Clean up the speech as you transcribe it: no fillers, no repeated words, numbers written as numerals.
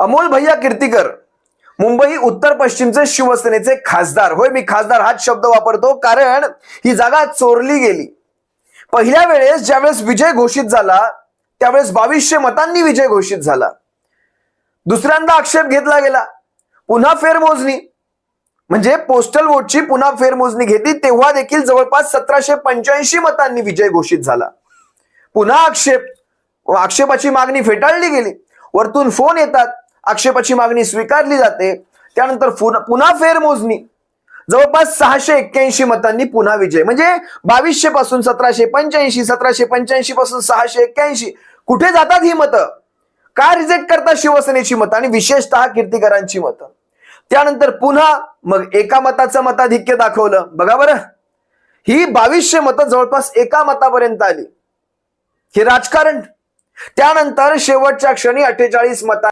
अमोल भैया कीर्तीकर, मुंबई उत्तर पश्चिमचे शिवसेनेचे खासदार. होय, मी खासदार हाच शब्द वापरतो कारण ही जागा चोरली गेली. पहिल्या वेळेस ज्यावेळेस विजय घोषित झाला त्यावेळेस 2200 मतांनी विजय घोषित झाला. दुसऱ्यांदा आक्षेप घेतला गेला, पुन्हा फेरमोजणी म्हणजे पोस्टल वोटची पुन्हा फेरमोजणी घेतली, तेव्हा देखील जवळपास 1785 मतांनी विजय घोषित झाला. पुन्हा आक्षेपाची मागणी फेटाळली गेली. वरतून फोन येतात, आक्षेपाची मागणी स्वीकारली जाते. त्यानंतर पुन्हा फेरमोजणी, जवळपास 681 मतांनी पुन्हा विजय. म्हणजे 2200 पासून 1785, 1785 पासून 681. कुठे जातात ही मतं? का रिजेक्ट करतात शिवसेनेची मतं आणि विशेषतः कीर्तीकरांची मतं? त्यानंतर पुन्हा मग एका मताचं मताधिक्य दाखवलं. बघा बरं, ही 2200 मतं जवळपास एका मतापर्यंत आली. हे राजकारण. त्यानंतर शेवटच्या क्षणी 48 मता